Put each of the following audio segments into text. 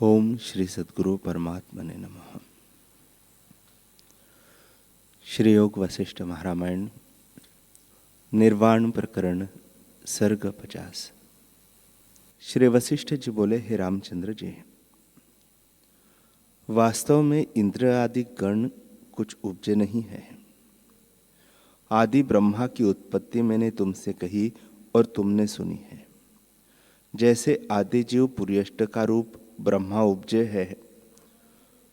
ओम श्री सद्गुरु परमात्मने नमः। श्री योग वशिष्ठ महारामायण निर्वाण प्रकरण सर्ग 50। श्री वशिष्ठ जी बोले, हे रामचंद्र जी, वास्तव में इंद्र आदि गण कुछ उपजे नहीं है। आदि ब्रह्मा की उत्पत्ति मैंने तुमसे कही और तुमने सुनी है। जैसे आदि जीव पुर्यष्ट का रूप ब्रह्मा उपजे है,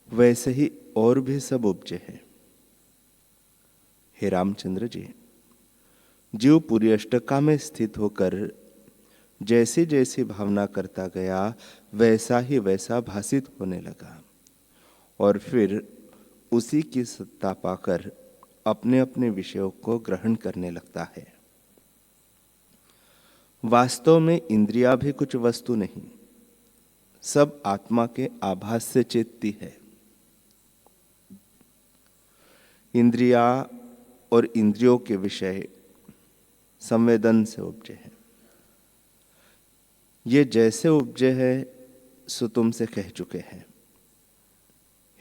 वैसे ही और भी सब उपजे है। हे रामचंद्र जी, जीव पुर्यष्टका में स्थित होकर जैसी जैसी भावना करता गया, वैसा ही वैसा भासित होने लगा और फिर उसी की सत्ता पाकर अपने अपने विषयों को ग्रहण करने लगता है। वास्तव में इंद्रिया भी कुछ वस्तु नहीं, सब आत्मा के आभास से चेतती है। इंद्रिया और इंद्रियों के विषय संवेदन से उपजे हैं। ये जैसे उपजे है सो तुमसे कह चुके हैं।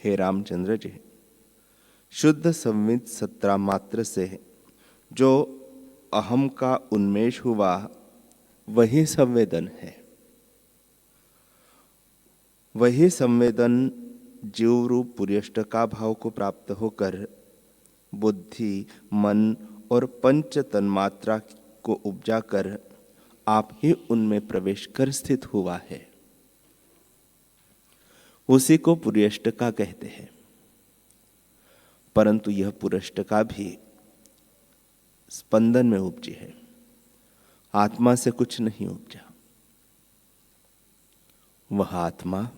हे रामचंद्र जी, शुद्ध संवित सत्ता मात्र से जो अहम का उन्मेष हुआ, वही संवेदन है। वही संवेदन जीव रूप पुर्यष्टका भाव को प्राप्त होकर बुद्धि, मन और पंच तन्मात्रा को उपजाकर आप ही उनमें प्रवेश कर स्थित हुआ है। उसी को पुर्यष्टका कहते हैं। परंतु यह पुर्यष्टका भी स्पंदन में उपजी है, आत्मा से कुछ नहीं उपजा। वह आत्मा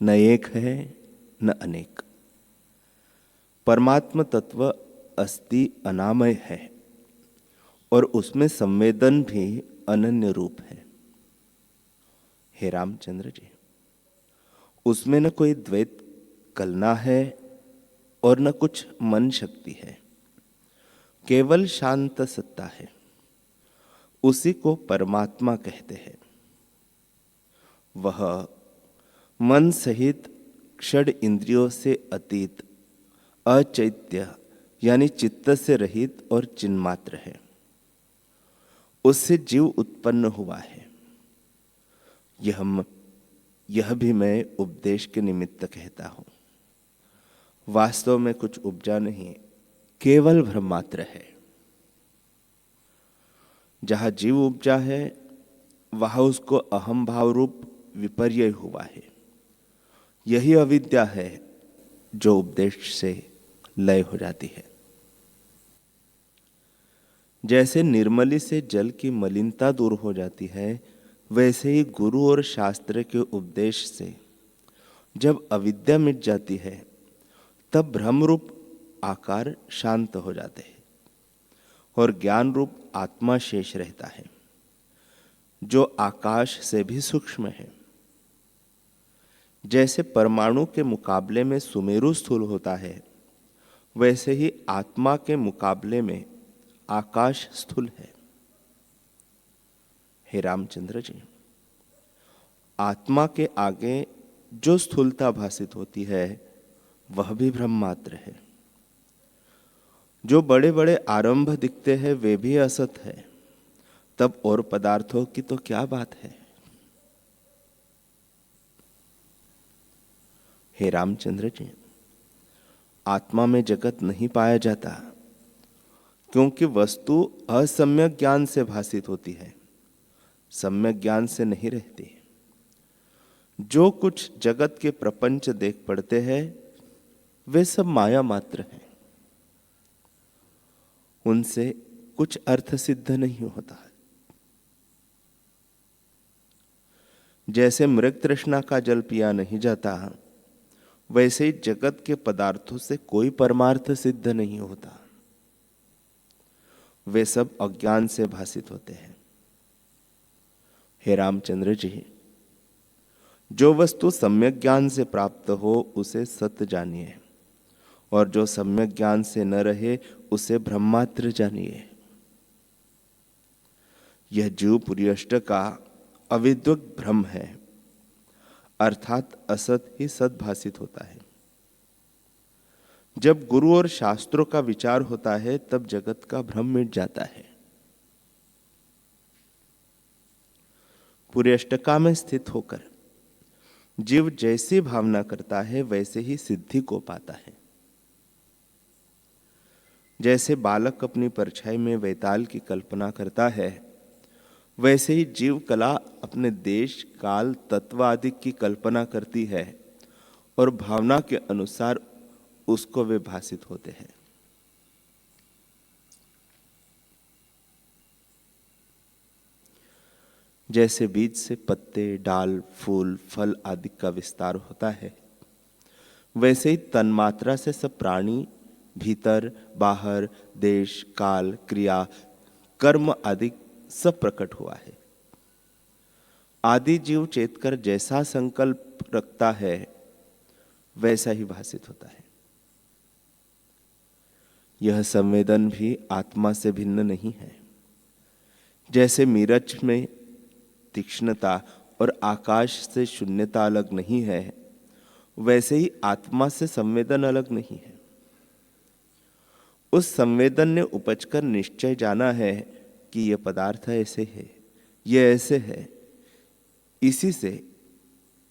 न एक है न अनेक। परमात्म तत्व अस्ति अनामय है और उसमें संवेदन भी अनन्य रूप है। हे रामचंद्र जी, उसमें न कोई द्वैत कलना है और न कुछ मन शक्ति है, केवल शांत सत्ता है। उसी को परमात्मा कहते हैं। वह मन सहित क्षण इंद्रियों से अतीत, अचैत्य यानी चित्त से रहित और चिन्मात्र है। उससे जीव उत्पन्न हुआ है। यह भी मैं उपदेश के निमित्त कहता हूं। वास्तव में कुछ उपजा नहीं, केवल भ्रम मात्र है। जहां जीव उपजा है, वहां उसको अहम भाव रूप विपर्य हुआ है। यही अविद्या है जो उपदेश से लय हो जाती है। जैसे निर्मली से जल की मलिनता दूर हो जाती है, वैसे ही गुरु और शास्त्र के उपदेश से जब अविद्या मिट जाती है, तब भ्रम रूप आकार शांत हो जाते हैं और ज्ञान रूप आत्मा शेष रहता है, जो आकाश से भी सूक्ष्म है। जैसे परमाणु के मुकाबले में सुमेरु स्थूल होता है, वैसे ही आत्मा के मुकाबले में आकाश स्थूल है। हे रामचंद्र जी, आत्मा के आगे जो स्थूलता भासित होती है, वह भी ब्रह्म मात्र है। जो बड़े बड़े आरंभ दिखते हैं, वे भी असत है। तब और पदार्थों की तो क्या बात है। हे रामचंद्र जी, आत्मा में जगत नहीं पाया जाता, क्योंकि वस्तु असम्यक ज्ञान से भासित होती है, सम्यक ज्ञान से नहीं रहती। जो कुछ जगत के प्रपंच देख पड़ते हैं, वे सब माया मात्र हैं। उनसे कुछ अर्थ सिद्ध नहीं होता। जैसे मृग तृष्णा का जल पिया नहीं जाता, वैसे ही जगत के पदार्थों से कोई परमार्थ सिद्ध नहीं होता। वे सब अज्ञान से भासित होते हैं। हे रामचंद्र जी, जो वस्तु सम्यक ज्ञान से प्राप्त हो, उसे सत्य जानिए, और जो सम्यक ज्ञान से न रहे, उसे ब्रह्मात्र जानिए। यह जीव पुर्यष्ट का अविद्वत भ्रम है। अर्थात असत ही सत भासित होता है। जब गुरु और शास्त्रों का विचार होता है तब जगत का भ्रम मिट जाता है। पूरे अष्टका में स्थित होकर जीव जैसी भावना करता है वैसे ही सिद्धि को पाता है। जैसे बालक अपनी परछाई में वैताल की कल्पना करता है, वैसे ही जीव कला अपने देश काल तत्व आदि की कल्पना करती है और भावना के अनुसार उसको वे भासित होते हैं। जैसे बीज से पत्ते, डाल, फूल, फल आदि का विस्तार होता है, वैसे ही तन्मात्रा से सब प्राणी भीतर बाहर देश काल क्रिया कर्म आदि सब प्रकट हुआ है। आदि जीव चेतकर जैसा संकल्प रखता है वैसा ही भासित होता है। यह संवेदन भी आत्मा से भिन्न नहीं है। जैसे मिर्च में तीक्ष्णता और आकाश से शून्यता अलग नहीं है, वैसे ही आत्मा से संवेदन अलग नहीं है। उस संवेदन ने उपजकर निश्चय जाना है कि यह पदार्थ ऐसे है, यह ऐसे है, इसी से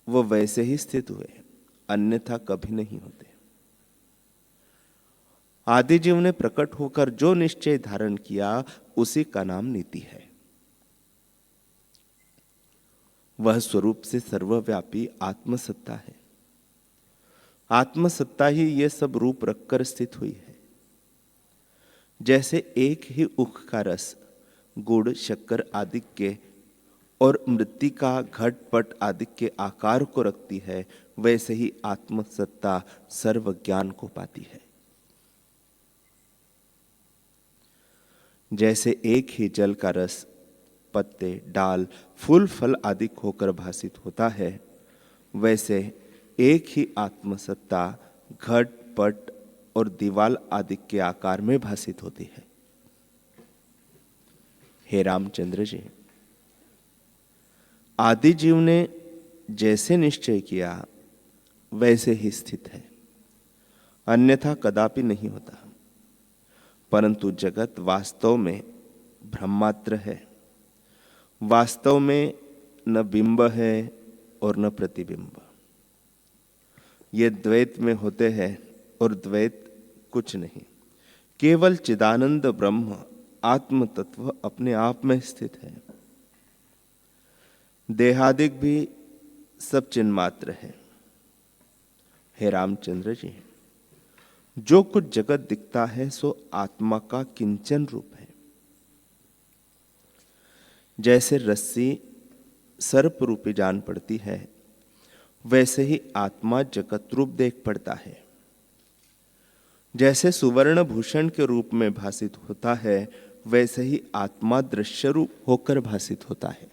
वह वैसे ही स्थित हुए, अन्यथा कभी नहीं होते। आदि जीव ने प्रकट होकर जो निश्चय धारण किया उसी का नाम नीति है। वह स्वरूप से सर्वव्यापी आत्मसत्ता है। आत्मसत्ता ही ये सब रूप रखकर स्थित हुई है। जैसे एक ही उख का रस गुड़ शक्कर आदि के और मृत्तिका घट पट आदि के आकार को रखती है, वैसे ही आत्मसत्ता सर्व ज्ञान को पाती है। जैसे एक ही जल का रस पत्ते डाल फूल फल आदि होकर भासित होता है, वैसे एक ही आत्मसत्ता घट पट और दीवाल आदि के आकार में भासित होती है। हे रामचंद्र जी, आदि जीव ने जैसे निश्चय किया वैसे ही स्थित है, अन्यथा कदापि नहीं होता। परंतु जगत वास्तव में भ्रममात्र है। वास्तव में न बिंब है और न प्रतिबिंब। ये द्वैत में होते हैं और द्वैत कुछ नहीं, केवल चिदानंद ब्रह्म आत्म तत्व अपने आप में स्थित है। देहादिक भी सब चिन्मात्र है। हे रामचंद्र जी, जो कुछ जगत दिखता है सो आत्मा का किंचन रूप है। जैसे रस्सी सर्प रूपी जान पड़ती है, वैसे ही आत्मा जगत रूप देख पड़ता है। जैसे सुवर्ण भूषण के रूप में भासित होता है, वैसे ही आत्मा दृश्य रूप होकर भासित होता है।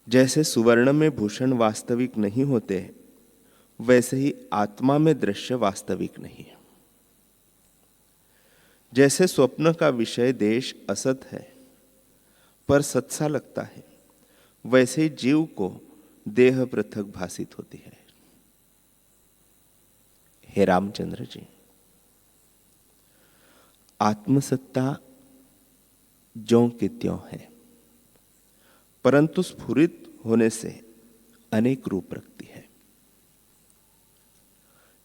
जैसे सुवर्ण में भूषण वास्तविक नहीं होते, वैसे ही आत्मा में दृश्य वास्तविक नहीं है। जैसे स्वप्न का विषय देश असत है पर सत्सा लगता है, वैसे ही जीव को देह पृथक भासित होती है। हे रामचंद्र जी, आत्मसत्ता ज्यों की त्यों है, परंतु स्फुरित होने से अनेक रूप रखती है।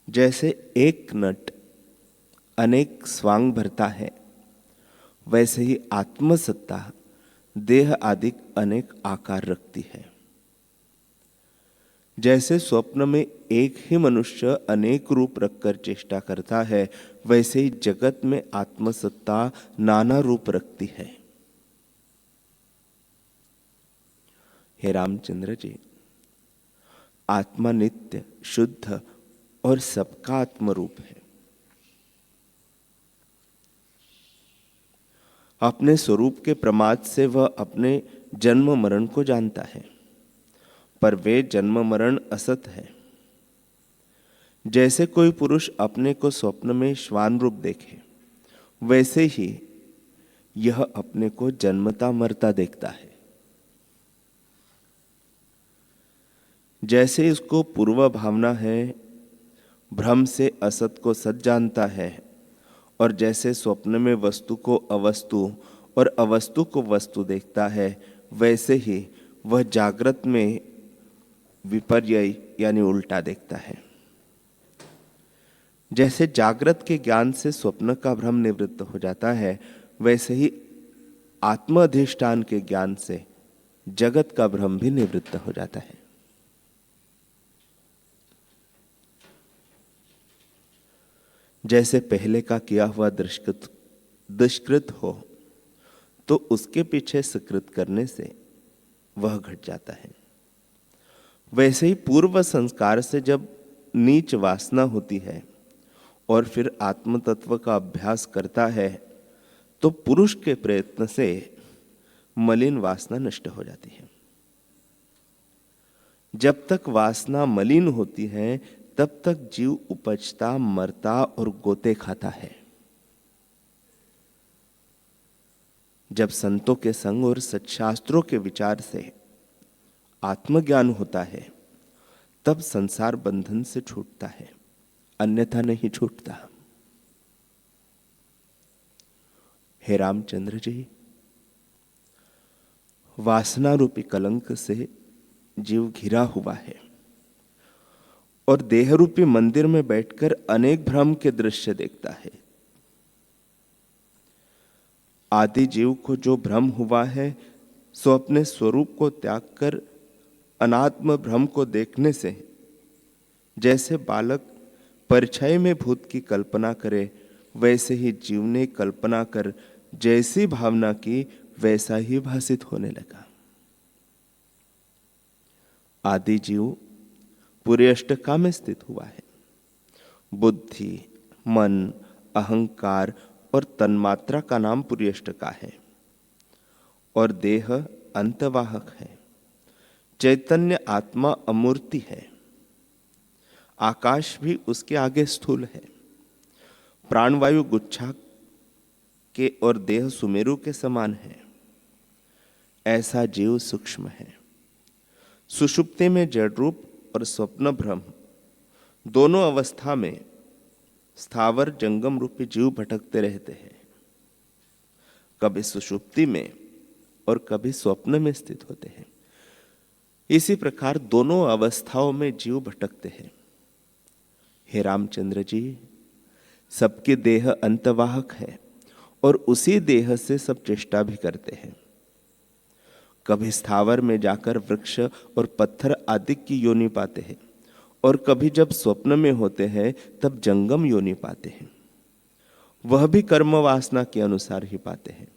जैसे एक नट अनेक स्वांग भरता है, वैसे ही आत्मसत्ता देह आदि अनेक आकार रखती है। जैसे स्वप्न में एक ही मनुष्य अनेक रूप रखकर चेष्टा करता है, वैसे ही जगत में आत्मसत्ता नाना रूप रखती है। हे रामचंद्र जी, आत्मा नित्य शुद्ध और सबका आत्मरूप है। अपने स्वरूप के प्रमाद से वह अपने जन्म मरण को जानता है, पर वे जन्म मरण असत है। जैसे कोई पुरुष अपने को स्वप्न में श्वान रूप देखे, वैसे ही यह अपने को जन्मता मरता देखता है। जैसे इसको पूर्व भावना है, भ्रम से असत को सत जानता है, और जैसे स्वप्न में वस्तु को अवस्तु और अवस्तु को वस्तु देखता है, वैसे ही वह जागृत में विपर्य यानी उल्टा देखता है। जैसे जागृत के ज्ञान से स्वप्न का भ्रम निवृत्त हो जाता है, वैसे ही आत्म अधिष्ठान के ज्ञान से जगत का भ्रम भी निवृत्त हो जाता है। जैसे पहले का किया हुआ दुष्कृत हो तो उसके पीछे सुकृत करने से वह घट जाता है, वैसे ही पूर्व संस्कार से जब नीच वासना होती है और फिर आत्म तत्व का अभ्यास करता है तो पुरुष के प्रयत्न से मलिन वासना नष्ट हो जाती है। जब तक वासना मलिन होती है तब तक जीव उपजता, मरता और गोते खाता है। जब संतों के संग और सत्शास्त्रों के विचार से आत्मज्ञान होता है तब संसार बंधन से छूटता है, अन्यथा नहीं छूटता। हे रामचंद्र जी, वासना रूपी कलंक से जीव घिरा हुआ है और देह रूपी मंदिर में बैठकर अनेक भ्रम के दृश्य देखता है। आदि जीव को जो भ्रम हुआ है सो अपने स्वरूप को त्याग कर अनात्म भ्रम को देखने से जैसे बालक परछाई में भूत की कल्पना करे, वैसे ही जीव ने कल्पना कर जैसी भावना की वैसा ही भासित होने लगा। आदि जीव पूरे अष्टका में स्थित हुआ है। बुद्धि, मन, अहंकार और तन्मात्रा का नाम पूरी अष्टका है और देह अंतवाहक है। चैतन्य आत्मा अमूर्ति है। आकाश भी उसके आगे स्थूल है। प्राणवायु गुच्छा के और देह सुमेरु के समान है। ऐसा जीव सूक्ष्म है। सुषुप्ति में जड़ रूप और स्वप्न भ्रम दोनों अवस्था में स्थावर जंगम रूपी जीव भटकते रहते हैं, कभी सुषुप्ति में और कभी स्वप्न में स्थित होते हैं। इसी प्रकार दोनों अवस्थाओं में जीव भटकते हैं। हे रामचंद्र जी, सबके देह अंतवाहक है और उसी देह से सब चेष्टा भी करते हैं। कभी स्थावर में जाकर वृक्ष और पत्थर आदि की योनि पाते हैं और कभी जब स्वप्न में होते हैं तब जंगम योनि पाते हैं। वह भी कर्म वासना के अनुसार ही पाते हैं।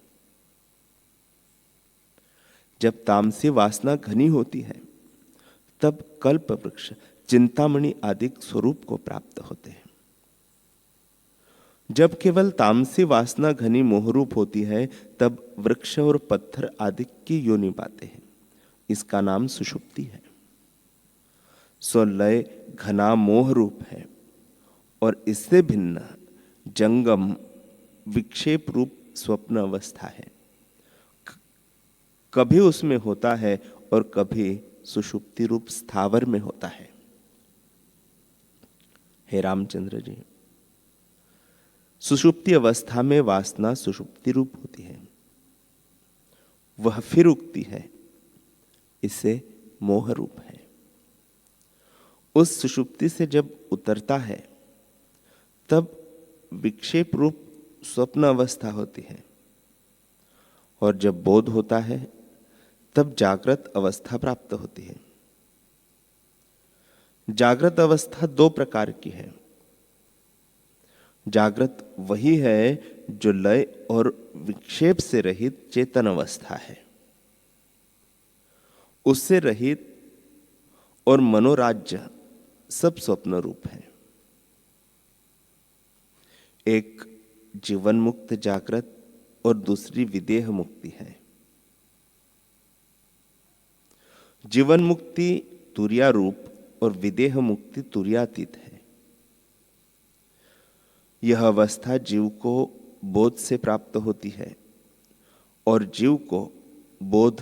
जब तामसी वासना घनी होती है तब कल्प वृक्ष, चिंतामणि आदि स्वरूप को प्राप्त होते हैं। जब केवल तामसी वासना घनी मोहरूप होती है तब वृक्ष और पत्थर आदि की योनि पाते हैं। इसका नाम सुषुप्ति है। स्वलय घना मोह रूप है और इससे भिन्न जंगम विक्षेप रूप स्वप्न अवस्था है। कभी उसमें होता है और कभी सुषुप्ति रूप स्थावर में होता है। हे रामचंद्र जी, सुषुप्ति अवस्था में वासना सुषुप्ति रूप होती है, वह फिर उगती है, इससे मोह रूप है। उस सुषुप्ति से जब उतरता है तब विक्षेप रूप स्वप्न अवस्था होती है और जब बोध होता है तब जागृत अवस्था प्राप्त होती है। जागृत अवस्था दो प्रकार की है। जागृत वही है जो लय और विक्षेप से रहित चेतन अवस्था है। उससे रहित और मनोराज्य सब स्वप्न रूप है। एक जीवन मुक्त जागृत और दूसरी विदेह मुक्ति है। जीवन मुक्ति तुर्या रूप और विदेह मुक्ति तुर्यातीत है। यह अवस्था जीव को बोध से प्राप्त होती है और जीव को बोध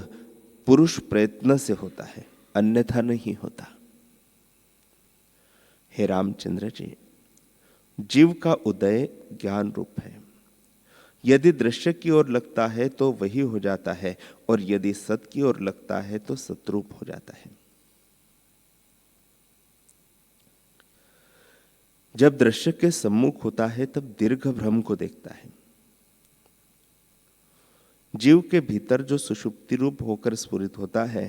पुरुष प्रयत्न से होता है, अन्यथा नहीं होता। हे रामचंद्र जी, जीव का उदय ज्ञान रूप है। यदि दृश्य की ओर लगता है तो वही हो जाता है, और यदि सत की ओर लगता है तो सतरूप हो जाता है। जब दृश्य के सम्मुख होता है तब दीर्घ भ्रम को देखता है। जीव के भीतर जो सुषुप्ति रूप होकर स्फुरित होता है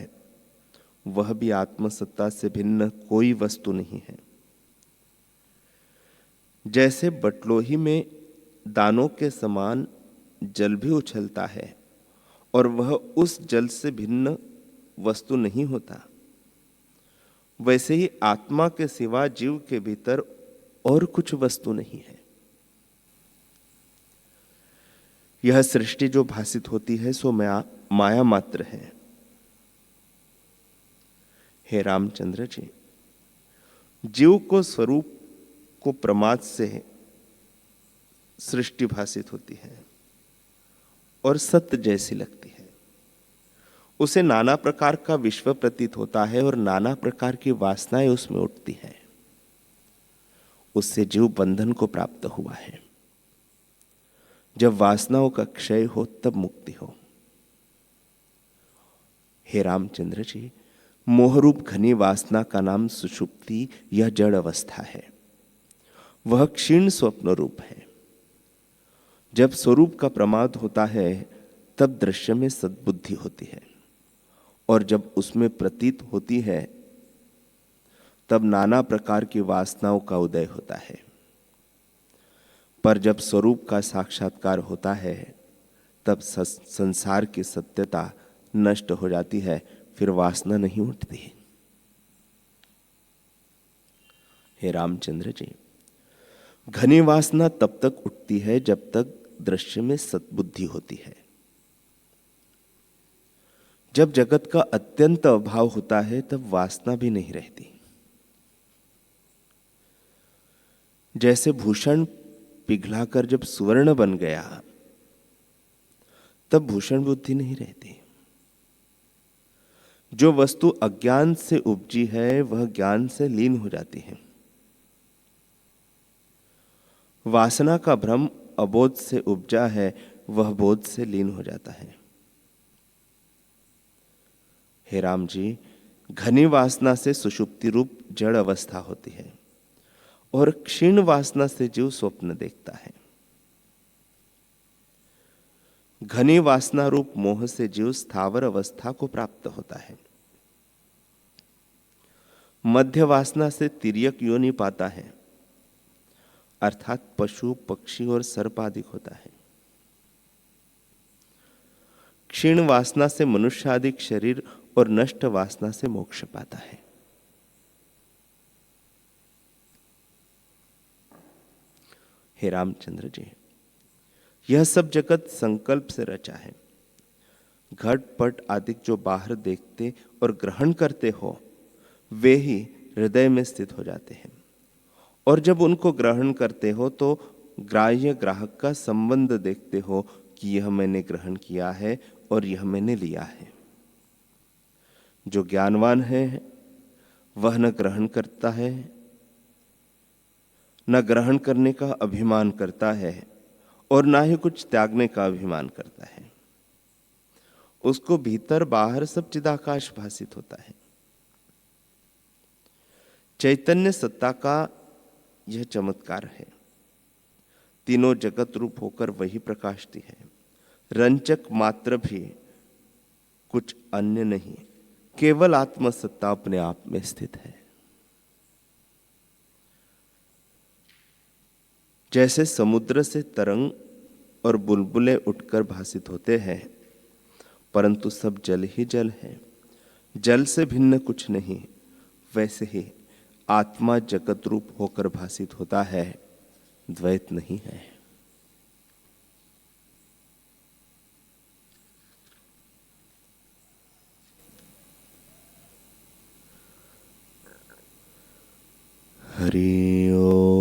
वह भी आत्मसत्ता से भिन्न कोई वस्तु नहीं है। जैसे बटलोही में दानों के समान जल भी उछलता है और वह उस जल से भिन्न वस्तु नहीं होता, वैसे ही आत्मा के सिवा जीव के भीतर और कुछ वस्तु नहीं है। यह सृष्टि जो भासित होती है सो माया मात्र है। हे रामचंद्र जी, जीव को स्वरूप को प्रमाद से सृष्टि भासित होती है और सत्य जैसी लगती है। उसे नाना प्रकार का विश्व प्रतीत होता है और नाना प्रकार की वासनाएं उसमें उठती हैं। उससे जीव बंधन को प्राप्त हुआ है। जब वासनाओं का क्षय हो तब मुक्ति हो। हे रामचंद्र जी, मोहरूप घनी वासना का नाम सुषुप्ति यह जड़ अवस्था है। वह क्षीण स्वप्न रूप है। जब स्वरूप का प्रमाद होता है तब दृश्य में सद्बुद्धि होती है, और जब उसमें प्रतीत होती है तब नाना प्रकार की वासनाओं का उदय होता है। पर जब स्वरूप का साक्षात्कार होता है तब संसार की सत्यता नष्ट हो जाती है, फिर वासना नहीं उठती। हे रामचंद्र जी, घनी वासना तब तक उठती है जब तक दृश्य में सद्बुद्धि होती है। जब जगत का अत्यंत अभाव होता है तब वासना भी नहीं रहती। जैसे भूषण पिघलाकर जब सुवर्ण बन गया तब भूषण बुद्धि नहीं रहती। जो वस्तु अज्ञान से उपजी है वह ज्ञान से लीन हो जाती है। वासना का भ्रम अबोध से उपजा है, वह बोध से लीन हो जाता है। हे राम जी, घनी वासना से सुषुप्ति रूप जड़ अवस्था होती है और क्षीण वासना से जीव स्वप्न देखता है। घनी वासना रूप मोह से जीव स्थावर अवस्था को प्राप्त होता है। मध्य वासना से तिर्यक योनि पाता है, अर्थात पशु पक्षी और सर्प आदि होता है। क्षीण वासना से मनुष्य आदि शरीर और नष्ट वासना से मोक्ष पाता है। हे रामचंद्र जी, यह सब जगत संकल्प से रचा है। घट पट आदि जो बाहर देखते और ग्रहण करते हो वे ही हृदय में स्थित हो जाते हैं, और जब उनको ग्रहण करते हो तो ग्राह्य ग्राहक का संबंध देखते हो कि यह मैंने ग्रहण किया है और यह मैंने लिया है। जो ज्ञानवान है वह न ग्रहण करता है न ग्रहण करने का अभिमान करता है और ना ही कुछ त्यागने का अभिमान करता है। उसको भीतर बाहर सब चिदाकाश भासित होता है। चैतन्य सत्ता का यह चमत्कार है। तीनों जगत रूप होकर वही प्रकाशती है। रंचक मात्र भी कुछ अन्य नहीं, केवल आत्मसत्ता अपने आप में स्थित है। जैसे समुद्र से तरंग और बुलबुलें उठकर भासित होते हैं, परंतु सब जल ही जल है, जल से भिन्न कुछ नहीं, वैसे ही आत्मा जगत रूप होकर भासित होता है, द्वैत नहीं है। हरि ओम।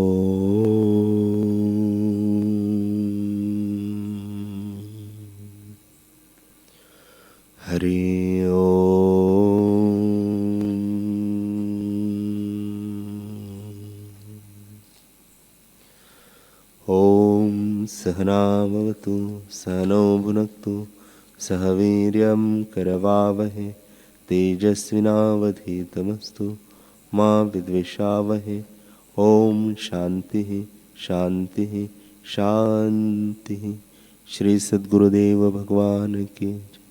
हरि ओम। सहनावतु सहनौ भुनक्तु सह वीर्यं करवावहे तेजस्विनावधीतमस्तु मा विद्विषावहे। ओम शांति शांति शांति। श्री सद्गुरुदेव भगवान की जय।